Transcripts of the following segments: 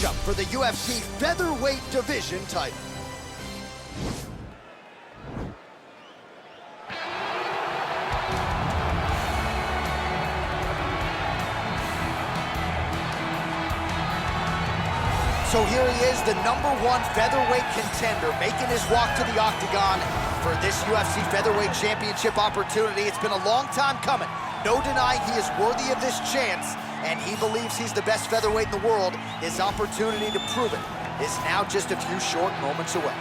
matchup for the UFC featherweight division title. So here he is, the #1 featherweight contender, making his walk to the octagon for this UFC featherweight championship opportunity. It's been a long time coming. No denying he is worthy of this chance, and he believes he's the best featherweight in the world. His opportunity to prove it is now just a few short moments away.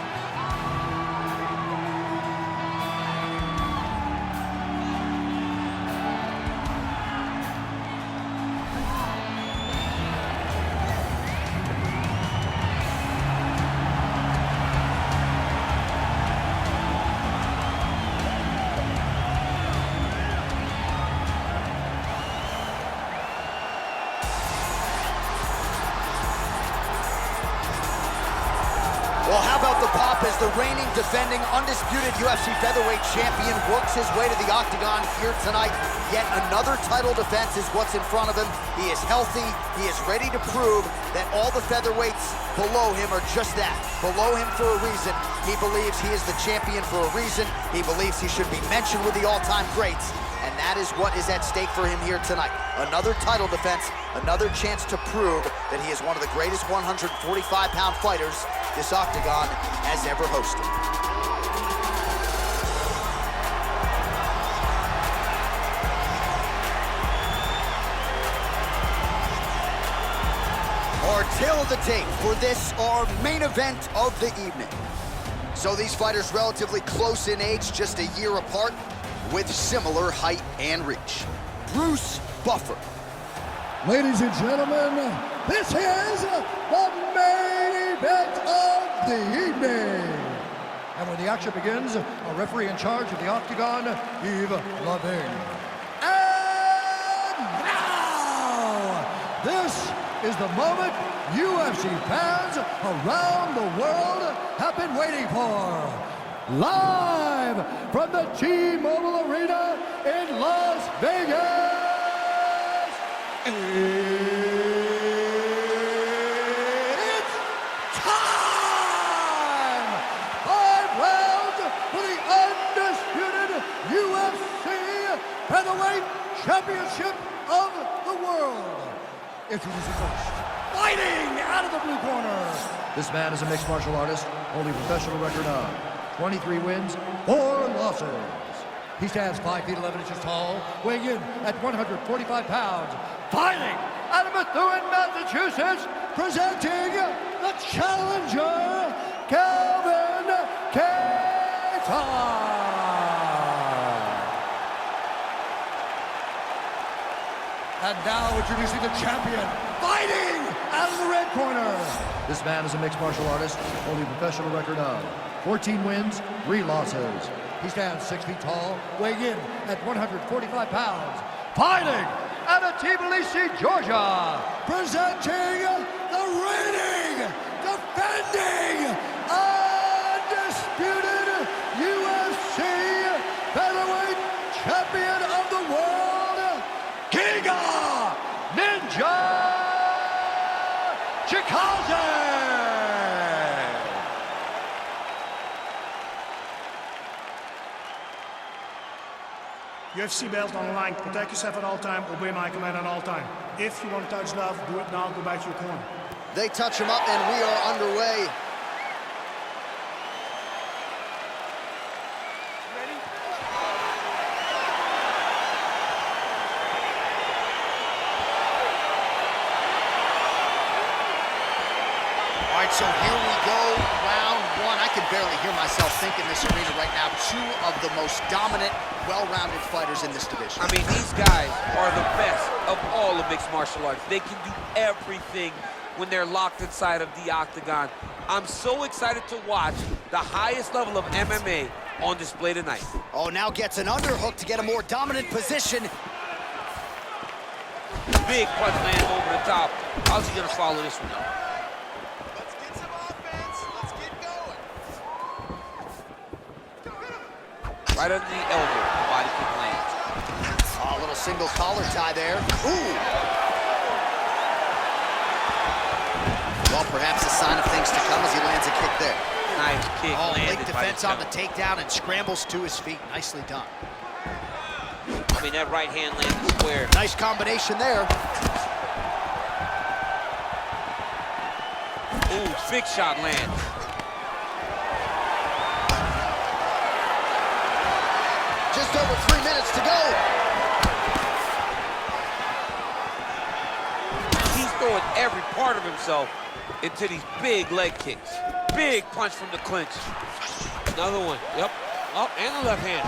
Well, how about the pop as the reigning, defending, undisputed UFC featherweight champion works his way to the octagon here tonight. Yet another title defense is what's in front of him. He is healthy. He is ready to prove that all the featherweights below him are just that, below him for a reason. He believes he is the champion for a reason. He believes he should be mentioned with the all-time greats. And that is what is at stake for him here tonight. Another title defense, another chance to prove that he is one of the greatest 145-pound fighters this octagon has ever hosted. Our tail of the tape for this, our main event of the evening. So these fighters relatively close in age, just a year apart, with similar height and reach. Bruce Buffer. Ladies and gentlemen, this is the main event of the evening. And when the action begins, our referee in charge of the octagon, Yves Lavigne. And now, this is the moment UFC fans around the world have been waiting for. Live from the T-Mobile Arena in Las Vegas. It's time! 5 rounds for the undisputed UFC Featherweight Championship of the world. Introducing first, fighting out of the blue corner. This man is a mixed martial artist, holding a professional record of 23 wins, 4 losses. He stands 5 feet 11 inches tall, weighing in at 145 pounds. Fighting out of Methuen, Massachusetts, presenting the challenger, Calvin Kattar. And now introducing the champion, fighting out of the red corner. This man is a mixed martial artist, holding a professional record of 14 wins, 3 losses. He stands 6 feet tall, weighing in at 145 pounds. Fighting out of Tbilisi, Georgia, presenting the reigning, defending, undisputed UFC featherweight champion of the world, Giga Chikadze. UFC belt on the line. Protect yourself at all time. Obey my command at all time. If you want to touch love, do it now. Go back to your corner. They touch him up, and we are underway. Ready? All right, so here we go, round 1. I can barely hear myself think in this arena right now. 2 of the most dominant, well-rounded fighters in this division. I mean, these guys are the best of all of mixed martial arts. They can do everything when they're locked inside of the octagon. I'm so excited to watch the highest level of MMA on display tonight. Oh, now gets an underhook to get a more dominant position. Big punch land over the top. How's he gonna follow this one up? Let's get some offense. Let's get going. Right under the elbow, the body kick lands. Oh, a little single collar tie there. Ooh. Oh, Perhaps a sign of things to come as he lands a kick there. Nice kick landed late defense on the takedown and scrambles to his feet. Nicely done. I mean, that right hand landed square. Nice combination there. Ooh, big shot lands. Just over 3 minutes to go. He's throwing every part of himself into these big leg kicks. Big punch from the clinch. Another one. Yep. Oh, and the left hand.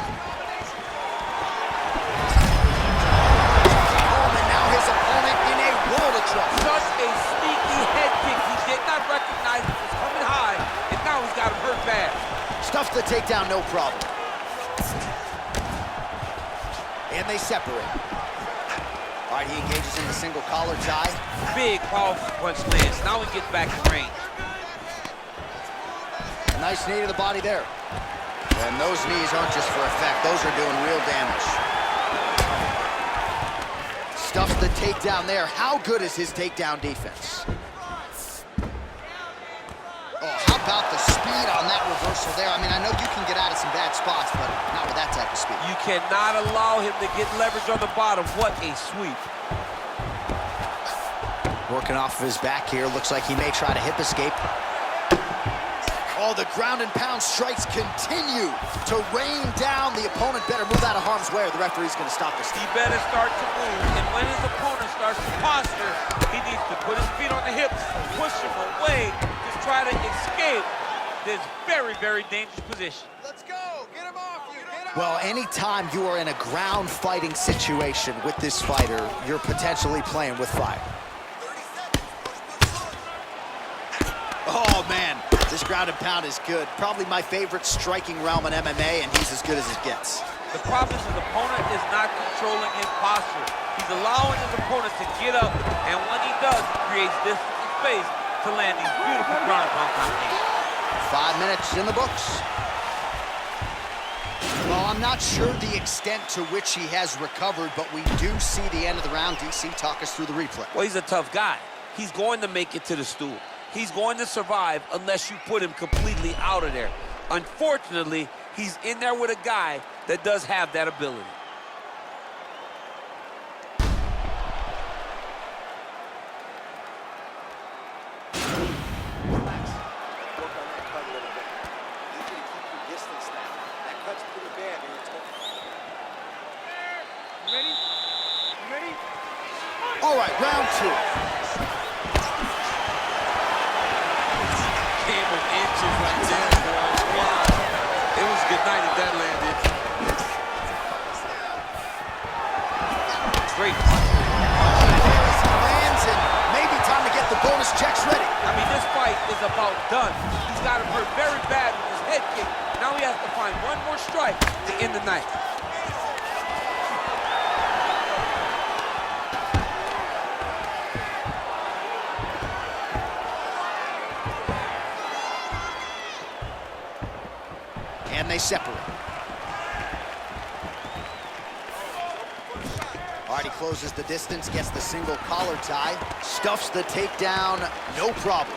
Oh, and now his opponent in a world of trouble. Such a sneaky head kick. He did not recognize it was coming high, and now he's got him hurt bad. Stuffs the takedown, no problem. And they separate. All right, he engages in the single collar tie. Big, powerful punch lands. Now he gets back in range. A nice knee to the body there. And those knees aren't just for effect. Those are doing real damage. Stuffs the takedown there. How good is his takedown defense? Oh, how about the speed on that reversal there? I mean, I know you can get out of some bad spots, but not with that type of speed. You cannot allow him to get leverage on the bottom. What a sweep. Working off of his back here. Looks like he may try to hip escape. Oh, the ground and pound strikes continue to rain down. The opponent better move out of harm's way or the referee's going to stop this. He better start to move, and when his opponent starts to posture, he needs to put his feet on the hips, push him away, to try to escape this very, very dangerous position. Let's go! Get him off you! Get him well, anytime you are in a ground fighting situation with this fighter, you're potentially playing with fire. Oh, man. This ground and pound is good. Probably my favorite striking realm in MMA, and he's as good as it gets. The problem is his opponent is not controlling his posture. He's allowing his opponent to get up, and when he does, he creates distance and space to land these beautiful ground and pound combinations. 5 minutes in the books. Well, I'm not sure the extent to which he has recovered, but we do see the end of the round. DC, talk us through the replay. Well, he's a tough guy. He's going to make it to the stool. He's going to survive unless you put him completely out of there. Unfortunately, he's in there with a guy that does have that ability. All right, round two. Inches right there, boy. Wow. It was a good night if that landed. Great punch. Lands and maybe time to get the bonus checks ready. I mean, this fight is about done. He's got him hurt very bad with his head kick. Now he has to find one more strike to end the night. And they separate. All right, he closes the distance, gets the single collar tie, stuffs the takedown, no problem.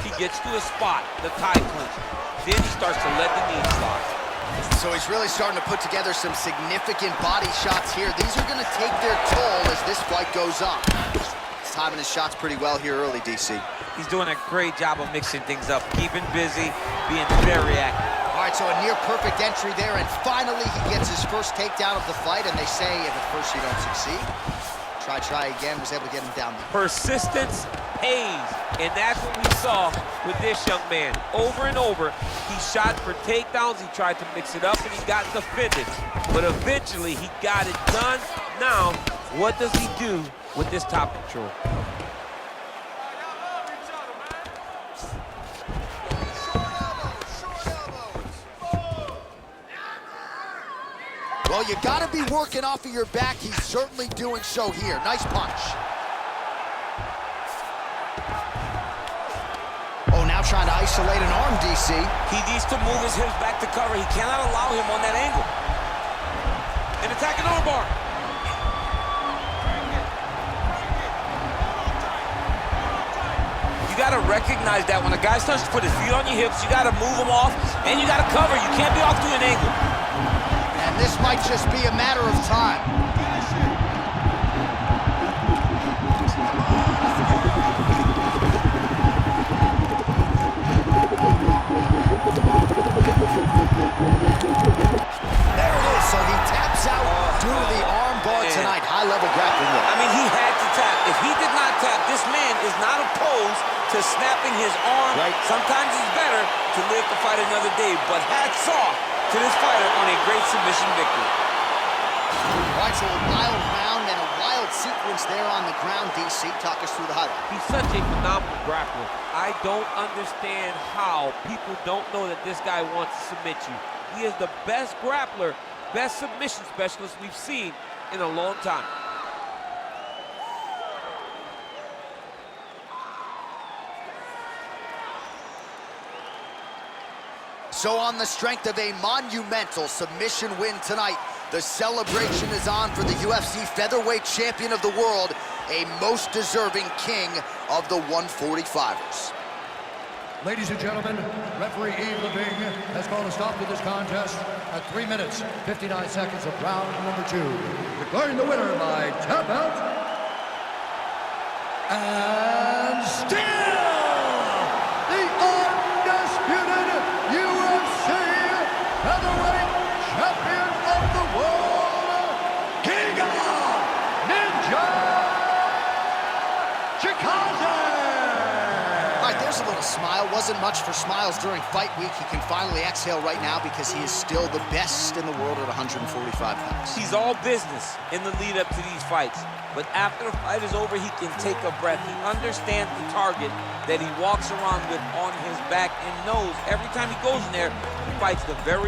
He gets to a spot, the tie clinch. Then he starts to let the knees slide. So he's really starting to put together some significant body shots here. These are going to take their toll as this fight goes on. He's timing his shots pretty well here early, DC. He's doing a great job of mixing things up, keeping busy, being very active. All right, so a near-perfect entry there, and finally he gets his first takedown of the fight, and they say if at first you don't succeed, try again, was able to get him down there. Persistence pays, and that's what we saw with this young man. Over and over, he shot for takedowns, he tried to mix it up, and he got defended. But eventually, he got it done. Now, what does he do with this top control? Well, you gotta be working off of your back. He's certainly doing so here. Nice punch. Oh, now trying to isolate an arm, DC. He needs to move his hips back to cover. He cannot allow him on that angle. An attacking armbar. You got to recognize that when a guy starts to put his feet on your hips, you got to move him off, and you got to cover. You can't be off to an angle. And this might just be a matter of time. There it is. So he taps out due to the arm bar tonight. High-level grappling work. I mean, he had to tap. If he did not tap, this man is not opposed to snapping his arm. Right. Sometimes it's better to live to fight another day. But hats off to this fighter on a great submission victory. All right, so a wild round and a wild sequence there on the ground. DC, talk us through the highlight. He's such a phenomenal grappler. I don't understand how people don't know that this guy wants to submit you. He is the best grappler, best submission specialist we've seen in a long time. So on the strength of a monumental submission win tonight, the celebration is on for the UFC featherweight champion of the world, a most deserving king of the 145ers. Ladies and gentlemen, referee Yves Leving has called a stop to this contest at 3 minutes, 59 seconds of round number 2. Declaring the winner by tap out, and still the undisputed UFC featherweight champion of the world, Giga Chikadze! All right, there's a little smile. Wasn't much for smiles during fight week. He can finally exhale right now because he is still the best in the world at 145 pounds. He's all business in the lead up to these fights. But after the fight is over, he can take a breath. He understands the target that he walks around with on his back and knows every time he goes in there, he fights the very